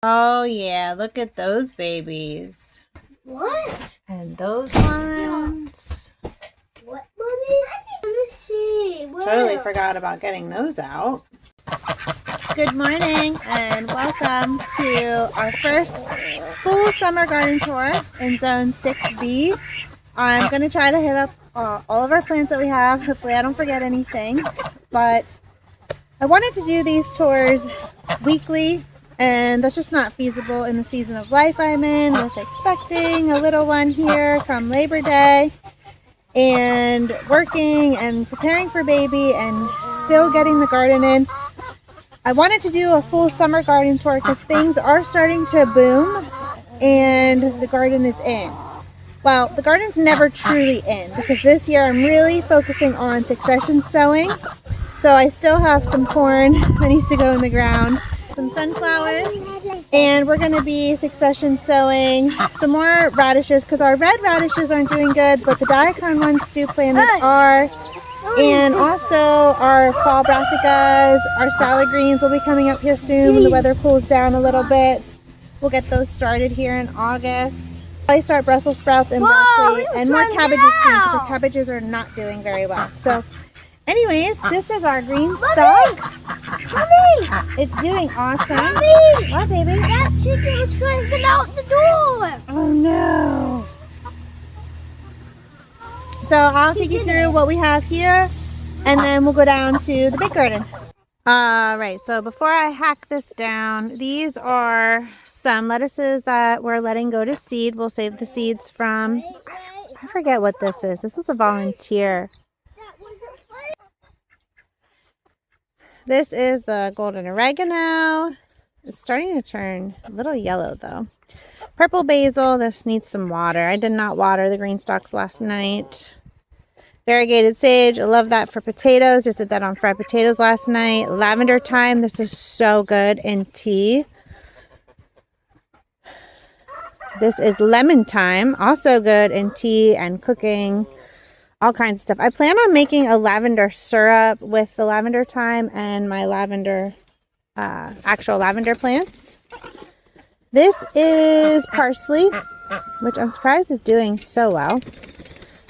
Oh yeah, look at those babies. What? And those ones. What, Mommy? Let me see. Where? Totally forgot about getting those out. Good morning and welcome to our first full summer garden tour in Zone 6B. I'm going to try to hit up all of our plants that we have. Hopefully I don't forget anything. But I wanted to do these tours weekly, and that's just not feasible in the season of life I'm in, with expecting a little one here come Labor Day and working and preparing for baby and still getting the garden in. I wanted to do a full summer garden tour because things are starting to boom and the garden is in. Well, the garden's never truly in because this year I'm really focusing on succession sowing. So I still have some corn that needs to go in the ground, some sunflowers, and we're going to be succession sowing some more radishes because our red radishes aren't doing good, but the daikon ones Stu planted are. And also our fall brassicas, our salad greens will be coming up here soon when the weather cools down a little bit. We'll get those started here in August. I start Brussels sprouts and broccoli and more cabbages soon because our cabbages are not doing very well. So anyways, this is our green stalk. Mommy! It's doing awesome. Mommy! What, baby? That chicken is trying to get out the door. Oh no. So I'll take you through what we have here and then we'll go down to the big garden. Alright, so before I hack this down, these are some lettuces that we're letting go to seed. We'll save the seeds from, I forget what this is. This was a volunteer. This is the golden oregano. It's starting to turn a little yellow though. Purple basil, this needs some water. I did not water the green stalks last night. Variegated sage, I love that for potatoes. Just did that on fried potatoes last night. Lavender thyme, this is so good in tea. This is lemon thyme, also good in tea and cooking. All kinds of stuff. I plan on making a lavender syrup with the lavender thyme and my lavender, actual lavender plants. This is parsley, which I'm surprised is doing so well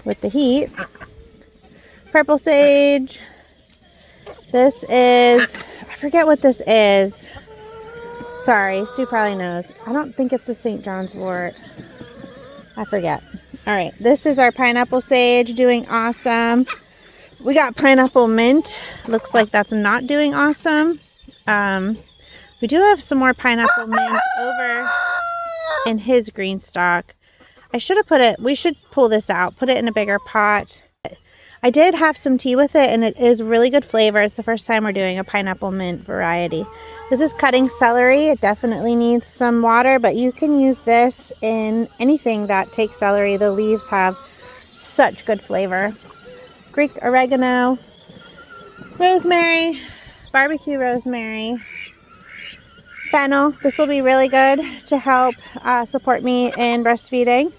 with the heat. Purple sage. This is, I forget what this is. Sorry, Stu probably knows. I don't think it's the St. John's wort. I forget. All right, this is our pineapple sage, doing awesome. We got pineapple mint. Looks like that's not doing awesome. We do have some more pineapple mint over in his green stalk. I should have put it, we should pull this out, put it in a bigger pot. I did have some tea with it and it is really good flavor. It's the first time we're doing a pineapple mint variety. This is cutting celery. It definitely needs some water, but you can use this in anything that takes celery. The leaves have such good flavor. Greek oregano, rosemary, barbecue rosemary, fennel. This will be really good to help support me in breastfeeding.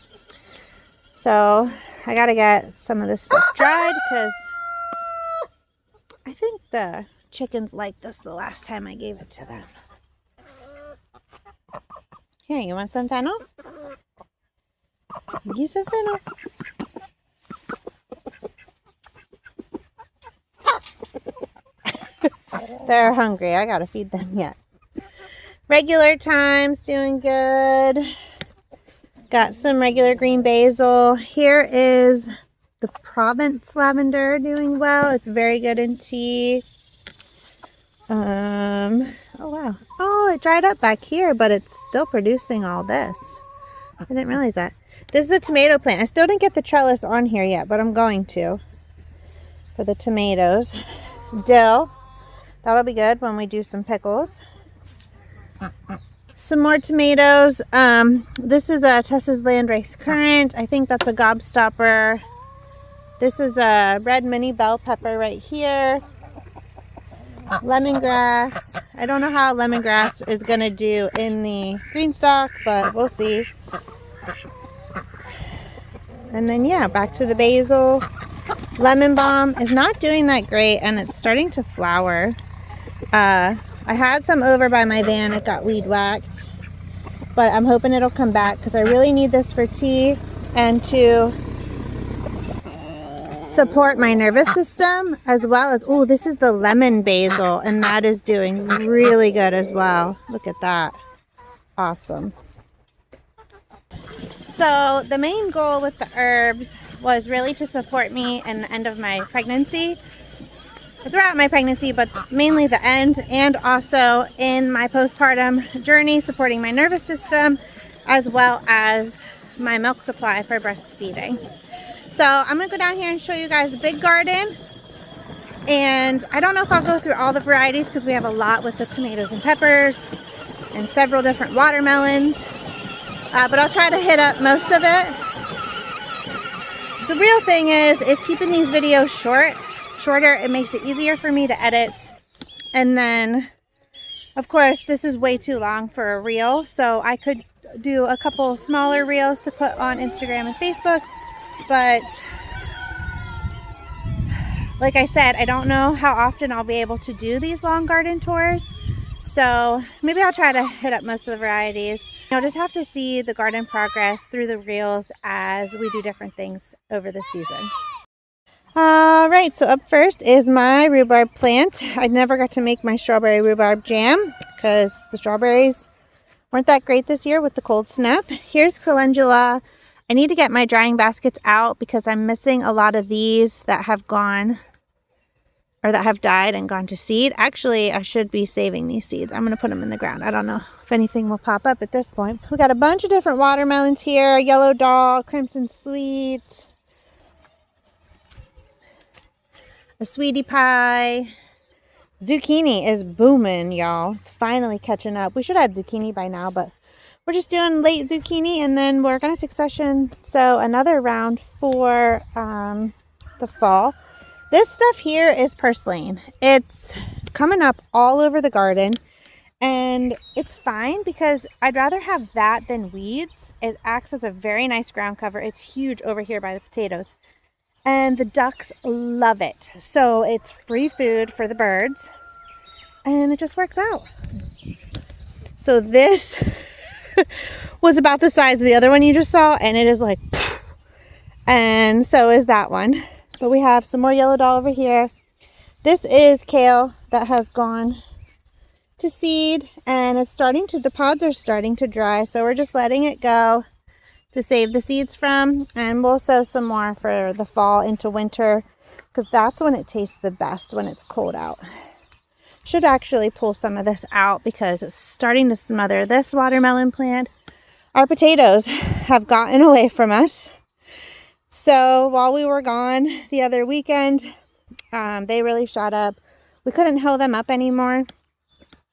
So I gotta get some of this stuff dried because I think the chickens liked this the last time I gave it to them. Here, you want some fennel? Use some fennel. They're hungry. I gotta feed them yet. Regular thyme's doing good. Got some regular green basil. Here is the Provence lavender doing well. It's very good in tea. Oh wow. Oh, it dried up back here, but it's still producing all this. I didn't realize that. This is a tomato plant. I still didn't get the trellis on here yet, but I'm going to for the tomatoes. Dill. That'll be good when we do some pickles. Some more tomatoes. This is a Tessa's Landrace Currant. I think that's a gobstopper. This is a red mini bell pepper right here. Lemongrass. I don't know how lemongrass is going to do in the green stalk, but we'll see. And then, yeah, back to the basil. Lemon balm is not doing that great, and it's starting to flower. I had some over by my van. It got weed whacked. but I'm hoping it'll come back because I really need this for tea and to support my nervous system, as well as, oh, this is the lemon basil, and that is doing really good as well. Look at that. Awesome. So the main goal with the herbs was really to support me in the end of my pregnancy, throughout my pregnancy, but mainly the end, and also in my postpartum journey, supporting my nervous system as well as my milk supply for breastfeeding. So I'm gonna go down here and show you guys a big garden, and I don't know if I'll go through all the varieties because we have a lot with the tomatoes and peppers and several different watermelons, but I'll try to hit up most of it. The real thing is keeping these videos shorter. It makes it easier for me to edit, and then of course this is way too long for a reel, so I could do a couple smaller reels to put on Instagram and Facebook. But like I said, I don't know how often I'll be able to do these long garden tours, so maybe I'll try to hit up most of the varieties. You'll just have to see the garden progress through the reels as we do different things over the season. Alright, so up first is my rhubarb plant. I never got to make my strawberry rhubarb jam because the strawberries weren't that great this year with the cold snap. Here's calendula. I need to get my drying baskets out because I'm missing a lot of these that have gone, or that have died and gone to seed. Actually, I should be saving these seeds. I'm going to put them in the ground. I don't know if anything will pop up at this point. We got a bunch of different watermelons here. Yellow Doll, Crimson Sweet, a Sweetie Pie. Zucchini is booming, y'all. It's finally catching up. We should have had zucchini by now, but we're just doing late zucchini, and then we're going to succession sow another round for the fall. This stuff here is purslane. It's coming up all over the garden, and it's fine because I'd rather have that than weeds. It acts as a very nice ground cover. It's huge over here by the potatoes, and the ducks love it. So it's free food for the birds, and it just works out. So this was about the size of the other one you just saw, and it is like poof, and so is that one. But we have some more Yellow Doll over here. This is kale that has gone to seed, and it's starting to, the pods are starting to dry, so we're just letting it go to save the seeds from, and we'll sow some more for the fall into winter because that's when it tastes the best, when it's cold out. Should actually pull some of this out because it's starting to smother this watermelon plant. Our potatoes have gotten away from us. So while we were gone the other weekend, they really shot up. We couldn't hill them up anymore.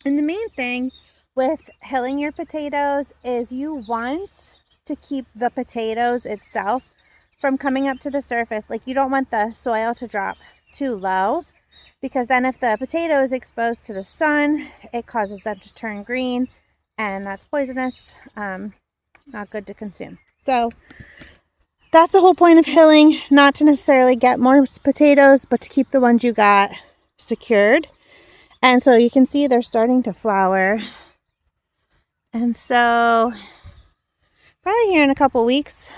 And the main thing with hilling your potatoes is you want to keep the potatoes itself from coming up to the surface. Like, you don't want the soil to drop too low, because then if the potato is exposed to the sun, it causes them to turn green, and that's poisonous, not good to consume. So that's the whole point of hilling, not to necessarily get more potatoes, but to keep the ones you got secured. And so you can see they're starting to flower. And so probably here in a couple weeks,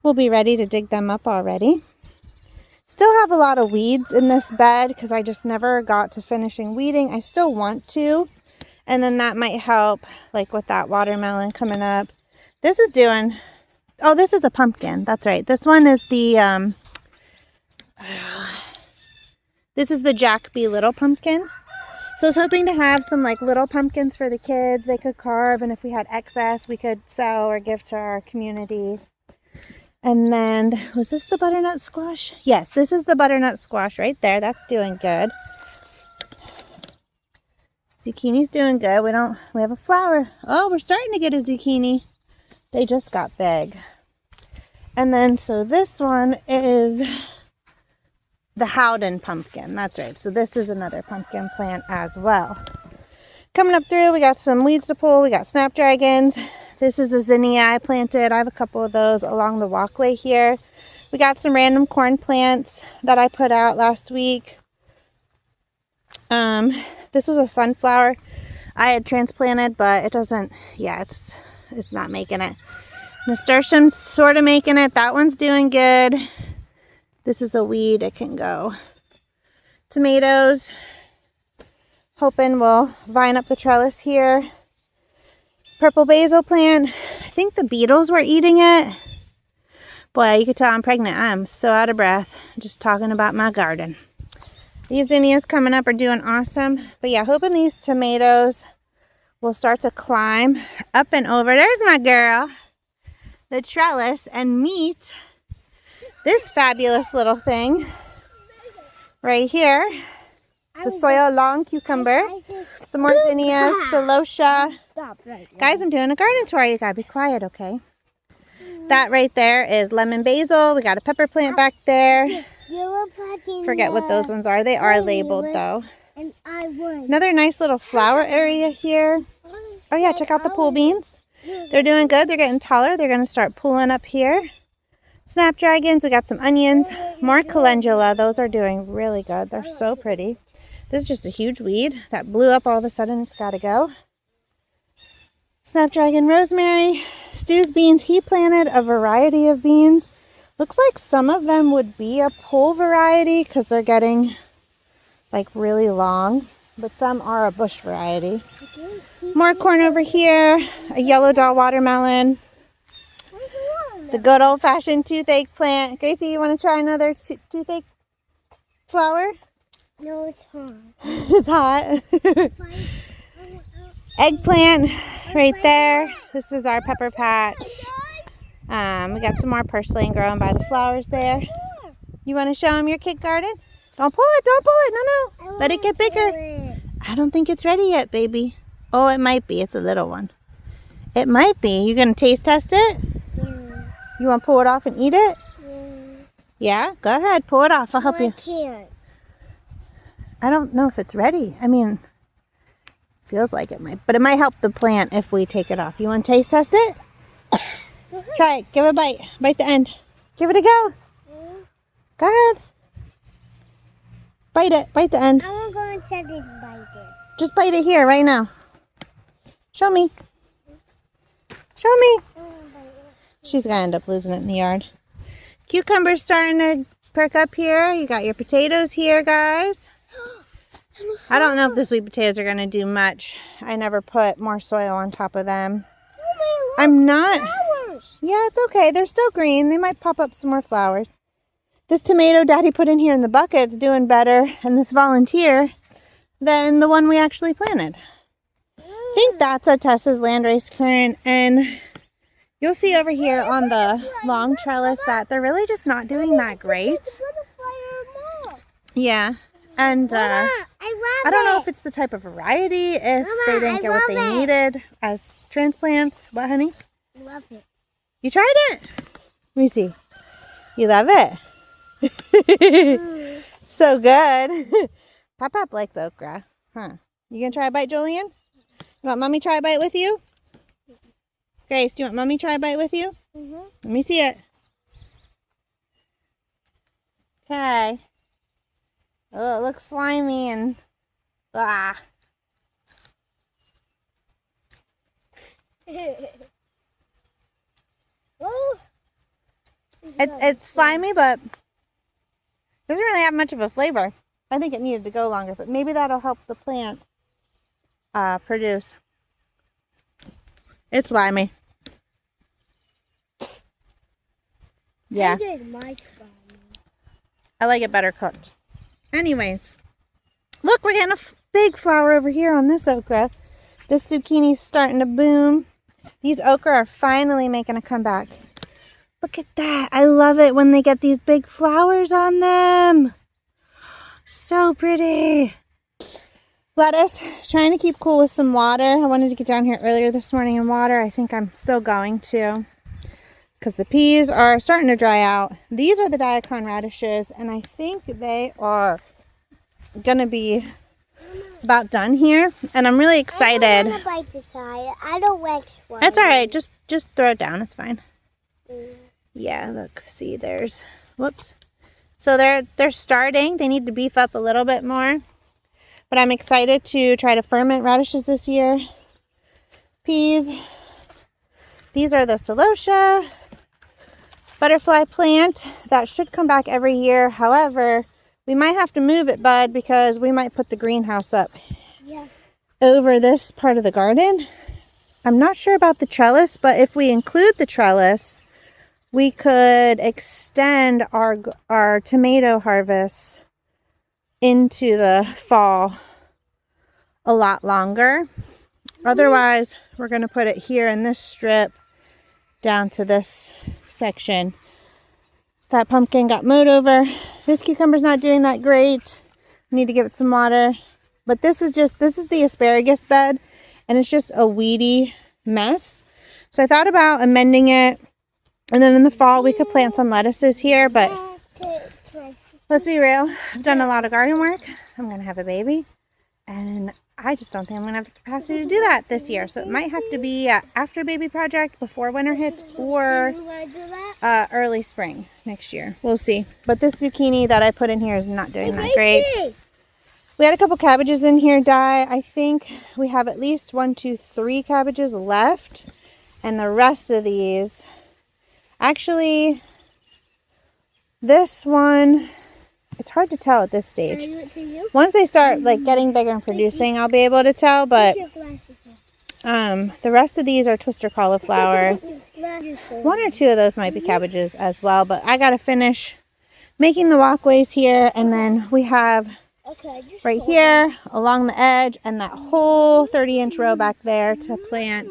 we'll be ready to dig them up already. Still have a lot of weeds in this bed because I just never got to finishing weeding. I still want to, and then that might help, like with that watermelon coming up. This is doing, oh, this is a pumpkin. That's right. This one is the, this is the Jack B. Little pumpkin. So I was hoping to have some like little pumpkins for the kids they could carve, and if we had excess, we could sell or give to our community. And then, was this the butternut squash? Yes, this is the butternut squash right there. That's doing good. Zucchini's doing good. We have a flower. Oh, we're starting to get a zucchini. They just got big. And then, so this one is the Howden pumpkin. That's right. So this is another pumpkin plant as well. Coming up through, we got some weeds to pull. We got snapdragons. This is a zinnia I planted. I have a couple of those along the walkway here. We got some random corn plants that I put out last week. This was a sunflower. I had transplanted, but it doesn't, yeah, it's not making it. Nasturtium's sort of making it. That one's doing good. This is a weed. It can go. Tomatoes. Hoping we'll vine up the trellis here. Purple basil plant. I think the beetles were eating it. Boy, you could tell I'm pregnant. I'm so out of breath just talking about my garden. These zinnias coming up are doing awesome. But yeah, hoping these tomatoes will start to climb up and over. There's my girl. The trellis and meet this fabulous little thing right here. The soil long cucumber. Some more zinnias, celosia. Stop right now. Guys, I'm doing a garden tour. You gotta be quiet, okay? That right there is lemon basil. We got a pepper plant back there. Forget what those ones are. They are labeled though. And I won. Another nice little flower area here. Oh yeah, check out the pool beans. They're doing good. They're getting taller. They're going to start pulling up here. Snapdragons. We got some onions. More calendula. Those are doing really good. They're so pretty. This is just a huge weed that blew up all of a sudden. It's got to go. Snapdragon rosemary. Stu's beans. He planted a variety of beans. Looks like some of them would be a pole variety because they're getting like really long. But some are a bush variety. More corn over here. A yellow dot watermelon. The good old-fashioned toothache plant. Gracie, you want to try another toothache flower? No, it's hot. It's hot. Eggplant right there. This is our pepper patch. We got some more purslane growing by the flowers there. You want to show them your kid garden? Don't pull it. Don't pull it. No, no. Let it get bigger. I don't think it's ready yet, baby. Oh, it might be. It's a little one. It might be. You going to taste test it? Yeah. You want to pull it off and eat it? Yeah. Yeah? Go ahead. Pull it off. I'll help you. I can't. I don't know if it's ready. I mean, feels like it might. But it might help the plant if we take it off. You want to taste test it? Try it. Give it a bite. Bite the end. Give it a go. Go ahead. Bite it. Bite the end. I want to go inside and bite it. Just bite it here right now. Show me. Show me. She's going to end up losing it in the yard. Cucumbers starting to perk up here. You got your potatoes here, guys. I don't know if the sweet potatoes are going to do much. I never put more soil on top of them. I'm not. Yeah, it's okay. They're still green. They might pop up some more flowers. This tomato Daddy put in here in the bucket is doing better, and this volunteer, than the one we actually planted. I think that's a Tessa's landrace currant, and you'll see over here on the long trellis that they're really just not doing that great. Yeah, and I don't know if it's the type of variety, if they didn't get what they needed as transplants. What, honey? Love it. You tried it? Let me see. You love it? So good. Pop likes okra. Huh. You gonna try a bite, Julian? You want mommy try a bite with you? Grace, do you want mommy try a bite with you? Mm-hmm. Let me see it. Okay. Oh, it looks slimy and ah. It's slimy, but doesn't really have much of a flavor. I think it needed to go longer, but maybe that'll help the plant produce. It's slimy. Yeah. I like it better cooked. Anyways, look, we're getting a big flower over here on this okra. This zucchini's starting to boom. These okra are finally making a comeback. Look at that. I love it when they get these big flowers on them. So pretty. Lettuce, trying to keep cool with some water. I wanted to get down here earlier this morning and water. I think I'm still going to, because the peas are starting to dry out. These are the Diacon radishes, and I think they are going to be about done here. And I'm really excited. I don't want to bite the side. I don't like swallowing. That's all right. Just throw it down. It's fine. Yeah, look. See, there's... Whoops. So they're starting. They need to beef up a little bit more. But I'm excited to try to ferment radishes this year. Peas. These are the celosia butterfly plant that should come back every year. However, we might have to move it, bud, because we might put the greenhouse up over this part of the garden. I'm not sure about the trellis, but if we include the trellis, we could extend our tomato harvest into the fall a lot longer. Otherwise, we're going to put it here in this strip down to this section. That pumpkin got mowed over. This cucumber's not doing that great. Need to give it some water. But this is the asparagus bed, and it's just a weedy mess. So I thought about amending it, and then in the fall we could plant some lettuces here. But let's be real, I've done a lot of garden work. I'm gonna have a baby, and I just don't think I'm gonna have the capacity to do that this year. So it might have to be after baby project, before winter hits, or early spring next year. We'll see. But this zucchini that I put in here is not doing that great. We had a couple cabbages in here die. I think we have at least 1, 2, 3 cabbages left. And the rest of these, actually, this one, it's hard to tell at this stage. Once they start like getting bigger and producing, I'll be able to tell. But the rest of these are twister cauliflower. 1 or 2 of those might be cabbages as well. But I gotta finish making the walkways here, and then we have right here along the edge and that whole 30-inch row back there to plant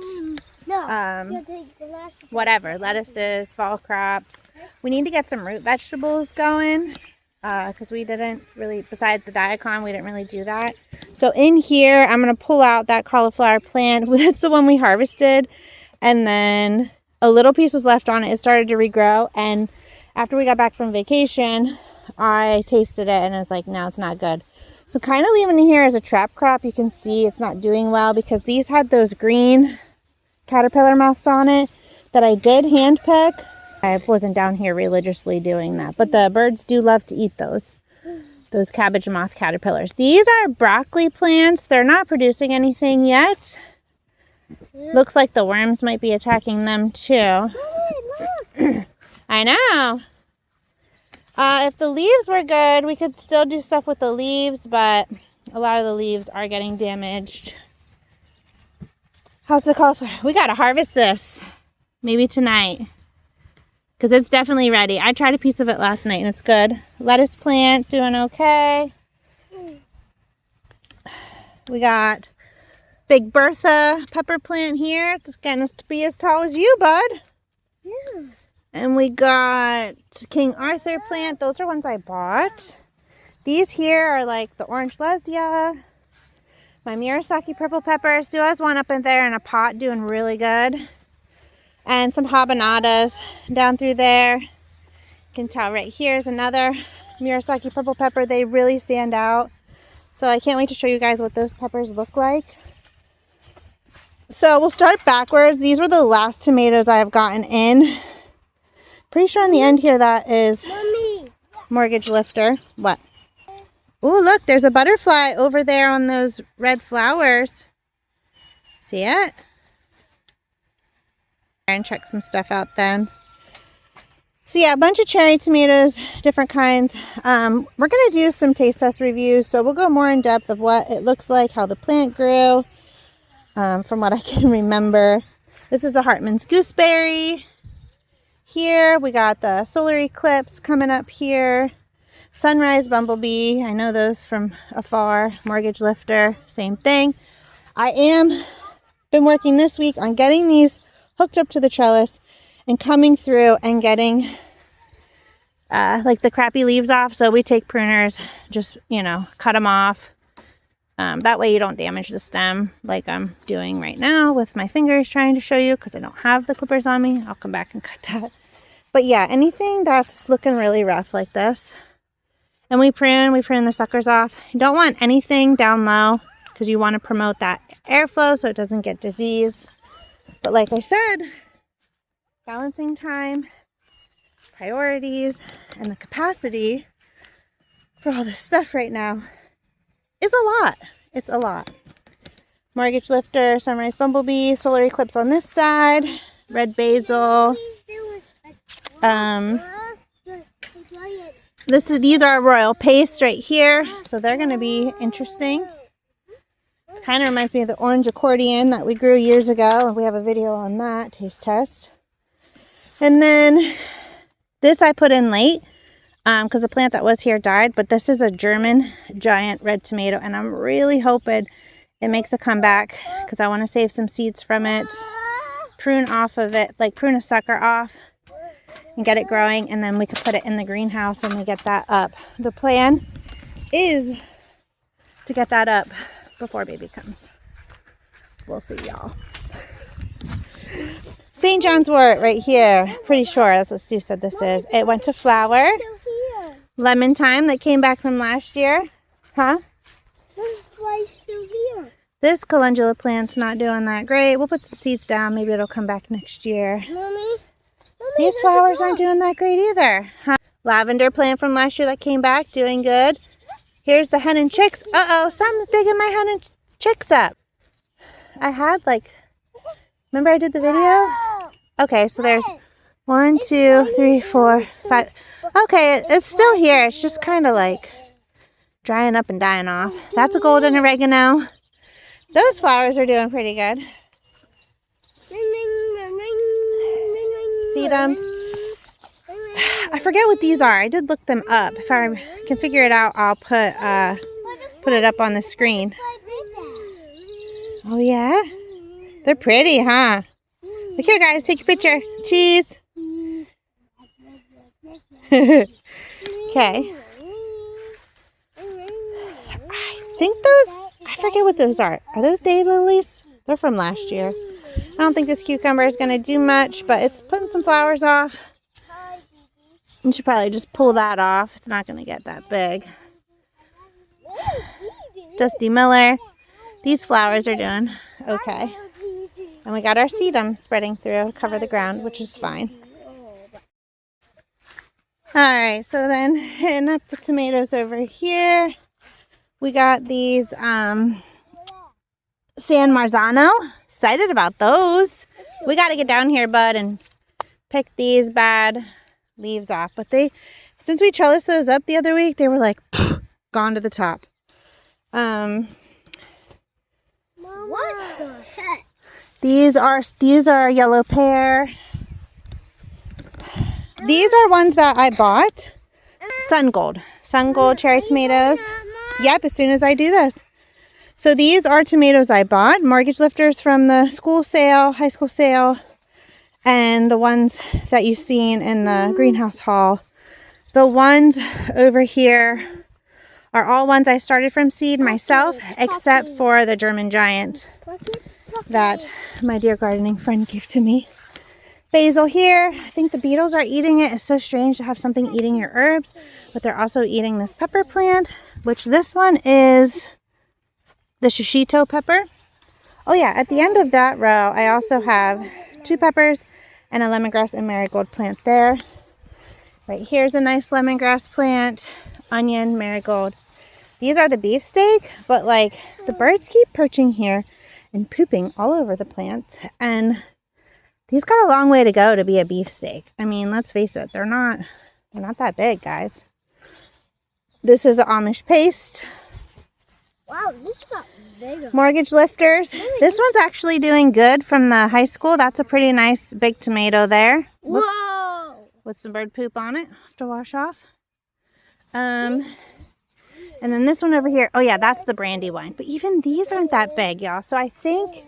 whatever, lettuces, fall crops. We need to get some root vegetables going because we didn't really, besides the daikon, we didn't really do that. So in here, I'm going to pull out that cauliflower plant. That's the one we harvested, and then a little piece was left on it. It started to regrow, and after we got back from vacation, I tasted it and I was like, no, it's not good. So kind of leaving it here as a trap crop. You can see it's not doing well because these had those green caterpillar moths on it that I did hand pick. I wasn't down here religiously doing that, but the birds do love to eat those cabbage moth caterpillars. These are broccoli plants. They're not producing anything yet. Looks like the worms might be attacking them too. I know. If the leaves were good, we could still do stuff with the leaves, but a lot of the leaves are getting damaged. How's the cauliflower? We got to harvest this maybe tonight because it's definitely ready. I tried a piece of it last night and it's good. Lettuce plant doing okay. We got Big Bertha pepper plant here. It's getting us to be as tall as you, bud. Yeah. And we got King Arthur plant. Those are ones I bought. These here are like the orange lesia. My Murasaki purple peppers. Do has one up in there in a pot doing really good. And some habanadas down through there. You can tell right here is another Murasaki purple pepper. They really stand out. So I can't wait to show you guys what those peppers look like. So we'll start backwards. These were the last tomatoes I have gotten in. Pretty sure on the end here that is Mortgage Lifter. What? Oh, look, there's a butterfly over there on those red flowers. See it? And check some stuff out then. So yeah, a bunch of cherry tomatoes, different kinds. We're going to do some taste test reviews, so we'll go more in depth of what it looks like, how the plant grew, from what I can remember. This is the Hartman's Gooseberry. Here we got the solar eclipse coming up here. Sunrise bumblebee, I know those from afar. Mortgage Lifter, same thing. I am been working this week on getting these hooked up to the trellis and coming through and getting like the crappy leaves off. So we take pruners, just, you know, cut them off. That way you don't damage the stem like I'm doing right now with my fingers trying to show you because I don't have the clippers on me. I'll come back and cut that. But yeah, anything that's looking really rough like this. And we prune the suckers off. You don't want anything down low because you want to promote that airflow so it doesn't get disease. But like I said, balancing time, priorities, and the capacity for all this stuff right now is a lot. It's a lot. Mortgage lifter, sunrise bumblebee, solar eclipse on this side, red basil. These are royal paste right here, so they're going to be interesting. It kind of reminds me of the orange accordion that we grew years ago. We have a video on that, taste test. And then this I put in late because the plant that was here died, but this is a German giant red tomato, and I'm really hoping it makes a comeback because I want to save some seeds from it, prune off of it, like prune a sucker off and get it growing, and then we could put it in the greenhouse when we get that up. The plan is to get that up before baby comes. We'll see, y'all. St. John's wort right here. Pretty sure that's what Stu said this is. It went to flower. Lemon thyme that came back from last year. Huh? Why still here? This calendula plant's not doing that great. We'll put some seeds down. Maybe it'll come back next year. Mommy? These flowers aren't doing that great either. Huh? Lavender plant from last year that came back, doing good. Here's the hen and chicks. Uh-oh, something's digging my hen and chicks up. I had remember I did the video? Okay, so there's 1, 2, 3, 4, 5. Okay, it's still here. It's just kind of drying up and dying off. That's a golden oregano. Those flowers are doing pretty good. See them? I forget what these are. I did look them up. If I can figure it out, I'll put it up on the screen. Oh yeah? They're pretty, huh? Look here, guys. Take your picture. Cheese. Okay. I think I forget what those are. Are those daylilies? They're from last year. I don't think this cucumber is going to do much, but it's putting some flowers off. You should probably just pull that off. It's not going to get that big. Dusty Miller. These flowers are doing okay. And we got our sedum spreading through to cover the ground, which is fine. Alright, so then hitting up the tomatoes over here. We got these San Marzano. Excited about those. We got to get down here, bud, and pick these bad leaves off. But since we trellised those up the other week, they were gone to the top. What the heck? These are yellow pear. These are ones that I bought. Sun Gold cherry tomatoes. Yep, as soon as I do this. So these are tomatoes I bought. Mortgage lifters from the school sale, high school sale. And the ones that you've seen in the greenhouse haul. The ones over here are all ones I started from seed myself, except for the German giant that my dear gardening friend gave to me. Basil here. I think the beetles are eating it. It's so strange to have something eating your herbs, but they're also eating this pepper plant, which this one is the shishito pepper. Oh yeah, at the end of that row, I also have 2 peppers and a lemongrass and marigold plant there. Right here's a nice lemongrass plant, onion, marigold. These are the beefsteak, but the birds keep perching here and pooping all over the plant, and these got a long way to go to be a beefsteak. I mean, let's face it, they're not that big, guys. This is Amish paste. Wow, this got bigger. Mortgage lifters. This one's actually doing good from the high school. That's a pretty nice big tomato there. Whoa! With some bird poop on it. Have to wash off. And then this one over here. Oh yeah, that's the Brandywine. But even these aren't that big, y'all. So I think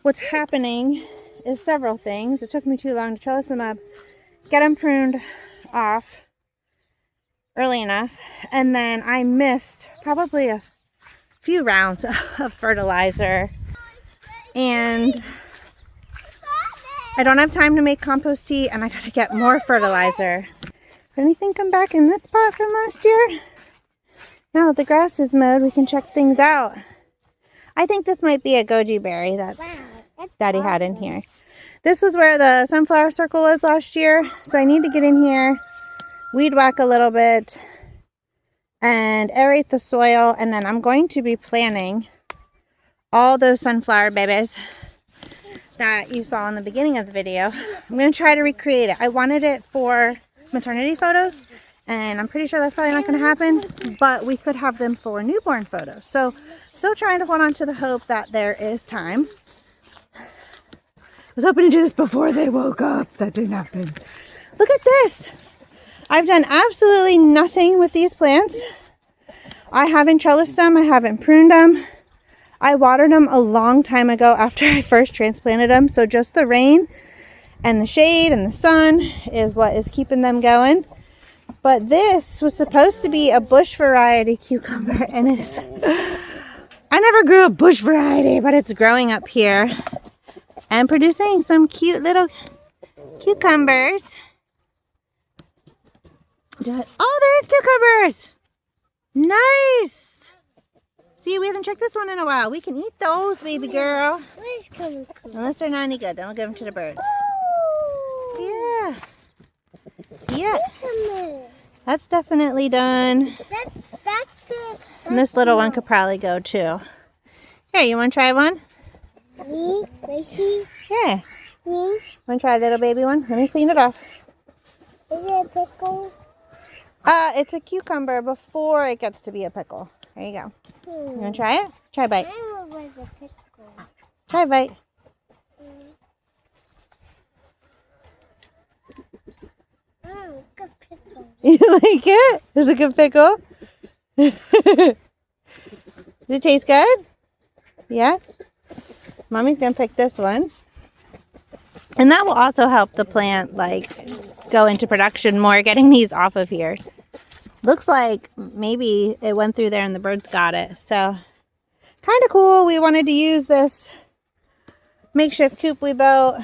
what's happening is several things. It took me too long to trellis them up, get them pruned off early enough, and then I missed probably a few rounds of fertilizer, and I don't have time to make compost tea, and I gotta get more fertilizer. Did anything come back in this pot from last year? Now that the grass is mowed, we can check things out. I think this might be a goji berry that's Daddy had in here. This was where the sunflower circle was last year, so I need to get in here, weed whack a little bit, and aerate the soil. And then I'm going to be planting all those sunflower babies that you saw in the beginning of the video. I'm going to try to recreate it. I wanted it for maternity photos, and I'm pretty sure that's probably not going to happen, but we could have them for newborn photos. So still trying to hold on to the hope that there is time. I was hoping to do this before they woke up. That didn't happen. Look at this. I've done absolutely nothing with these plants. I haven't trellised them. I haven't pruned them. I watered them a long time ago after I first transplanted them. So just the rain and the shade and the sun is what is keeping them going. But this was supposed to be a bush variety cucumber, and it is... I never grew a bush variety, but it's growing up here and producing some cute little cucumbers. Oh, there's cucumbers! Nice! See, we haven't checked this one in a while. We can eat those, baby girl. Where's coming? Unless they're not any good, then we'll give them to the birds. Yeah. Yeah. That's definitely done. That's big. And this little one could probably go too. Here, you want to try one? Me? Racy? Yeah. Me? Want to try a little baby one? Let me clean it off. Is it a pickle? It's a cucumber before it gets to be a pickle. There you go. You want to try it? Try a bite. I don't like a pickle. Try a bite. Oh, good pickle. You like it? Is it a good pickle? Does it taste good? Yeah? Mommy's going to pick this one. And that will also help the plant, like, go into production more, getting these off of here. Looks like maybe it went through there and the birds got it. So, kind of cool. We wanted to use this makeshift coop we built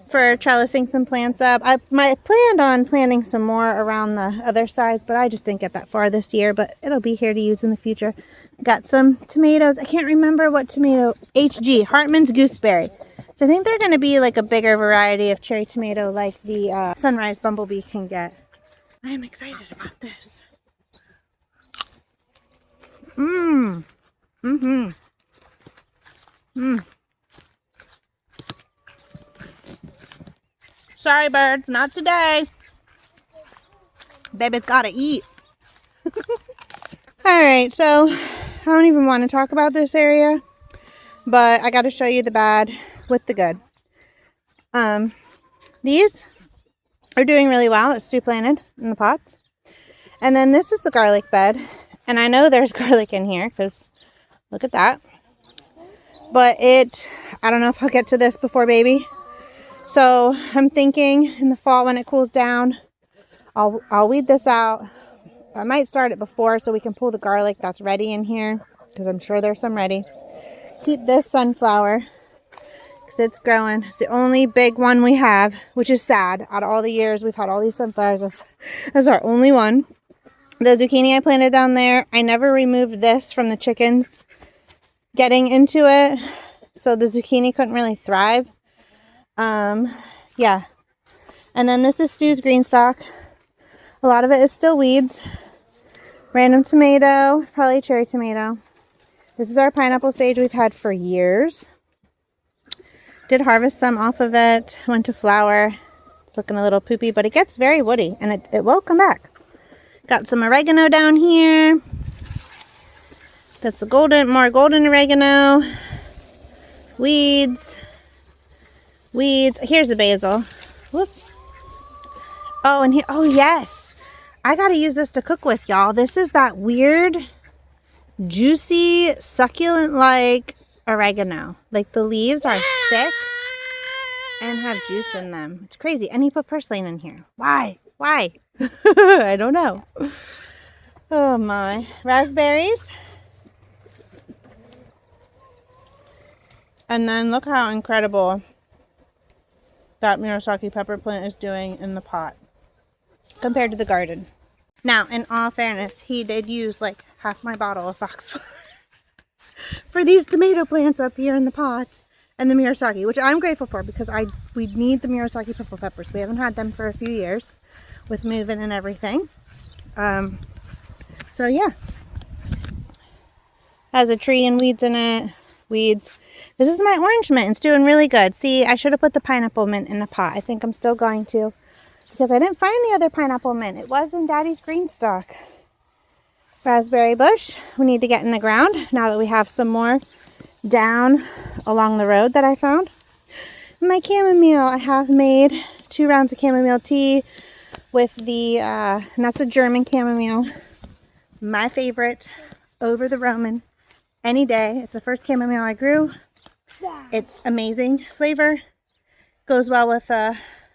for trellising some plants up. I planned on planting some more around the other sides, but I just didn't get that far this year, but it'll be here to use in the future. Got some tomatoes. I can't remember what tomato. HG, Hartman's Gooseberry. So I think they're going to be like a bigger variety of cherry tomato like the Sunrise Bumblebee can get. I am excited about this. Sorry, birds, not today. Baby's gotta eat. Alright, so I don't even want to talk about this area, but I gotta show you the bad with the good. These are doing really well. It's two planted in the pots. And then this is the garlic bed. And I know there's garlic in here because look at that. But I don't know if I'll get to this before baby. So I'm thinking in the fall when it cools down, I'll weed this out. I might start it before so we can pull the garlic that's ready in here because I'm sure there's some ready. Keep this sunflower because it's growing. It's the only big one we have, which is sad. Out of all the years we've had all these sunflowers, that's our only one. The zucchini I planted down there, I never removed this from the chickens getting into it, so the zucchini couldn't really thrive. Yeah. And then this is Stu's green stalk. A lot of it is still weeds. Random tomato, probably cherry tomato. This is our pineapple sage we've had for years. Did harvest some off of it. Went to flower. It's looking a little poopy, but it gets very woody and it will come back. Got some oregano down here. That's the more golden oregano. Weeds. Here's the basil. Whoop. Oh, and here, oh yes. I gotta use this to cook with, y'all. This is that weird, juicy, succulent-like oregano. Like the leaves are thick and have juice in them. It's crazy. And he put purslane in here. Why? I don't know. Oh my. Raspberries. And then look how incredible that Murasaki pepper plant is doing in the pot compared to the garden. Now, in all fairness, he did use like half my bottle of Foxfire for these tomato plants up here in the pot and the Murasaki, which I'm grateful for because we need the Murasaki purple peppers. We haven't had them for a few years with moving and everything. So yeah. Has a tree and weeds in it. Weeds. This is my orange mint. It's doing really good. See, I should have put the pineapple mint in a pot. I think I'm still going to. Because I didn't find the other pineapple mint. It was in Daddy's green stock. Raspberry bush. We need to get in the ground now that we have some more down along the road that I found. My chamomile. I have made 2 rounds of chamomile tea with the, and that's the German chamomile. My favorite over the Roman any day. It's the first chamomile I grew. It's amazing flavor. Goes well with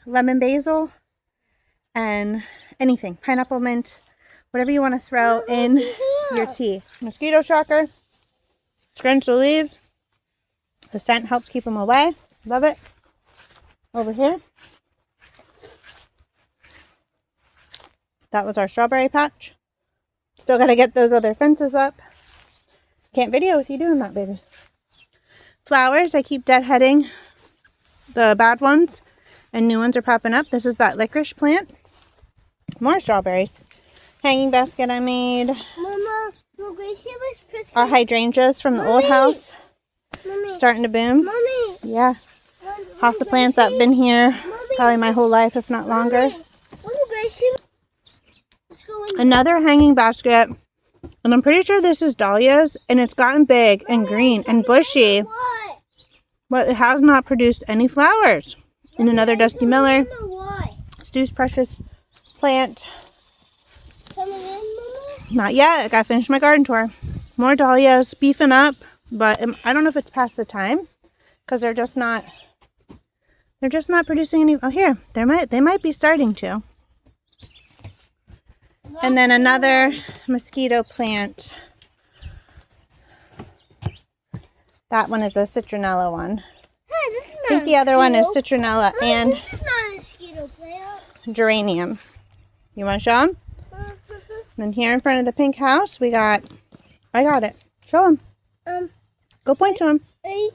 lemon basil and anything. Pineapple mint. Whatever you want to throw in your tea. Mosquito shocker. Scrunch the leaves. The scent helps keep them away. Love it. Over here. That was our strawberry patch. Still got to get those other fences up. Can't video with you doing that, baby. Flowers. I keep deadheading the bad ones. And new ones are popping up. This is that licorice plant. More strawberries. Hanging basket I made. Mama, look, Gracie was pushing. Our hydrangeas from the old house. Mommy. Starting to boom. Mommy. Yeah. House of plants that have been here probably my whole life, if not longer. Look, Gracie. Let's go in. Another hanging basket. And I'm pretty sure this is dahlias. And it's gotten big and green and bushy. What? But it has not produced any flowers. And another Dusty Miller. What? Stu's precious plant. Come in, Mama. Not yet. I gotta finish my garden tour. More dahlias beefing up. But I don't know if it's past the time. Because they're just not producing any. Oh, here. They might be starting to. And then another mosquito plant. That one is a citronella one. Hey, this is not I think the other one is citronella and This is not a mosquito plant. geranium. You want to show them? Then here in front of the pink house, I got it. Show them. Go point to them. I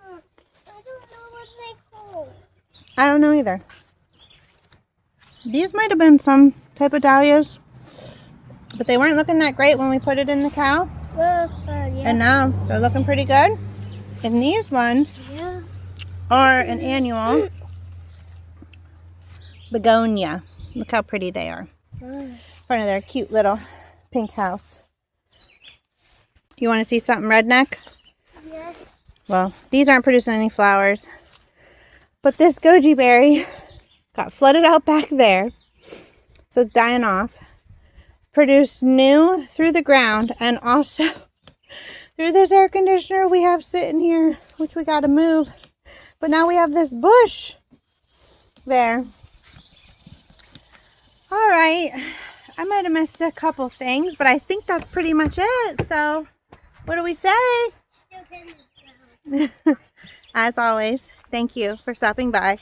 don't know what they call. I don't know either. These might have been some type of dahlias, but they weren't looking that great when we put it in the cow. Well, yeah. And now they're looking pretty good. And these ones Yeah. are an annual begonia. Look how pretty they are. In front of their cute little pink house. You want to see something redneck? Yes. Well, these aren't producing any flowers. But this goji berry got flooded out back there. So it's dying off. Produced new through the ground and also through this air conditioner we have sitting here, which we got to move. But now we have this bush there. All right. I might have missed a couple things, but I think that's pretty much it. So what do we say? Stupendous. As always, thank you for stopping by.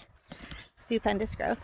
Stupendous growth.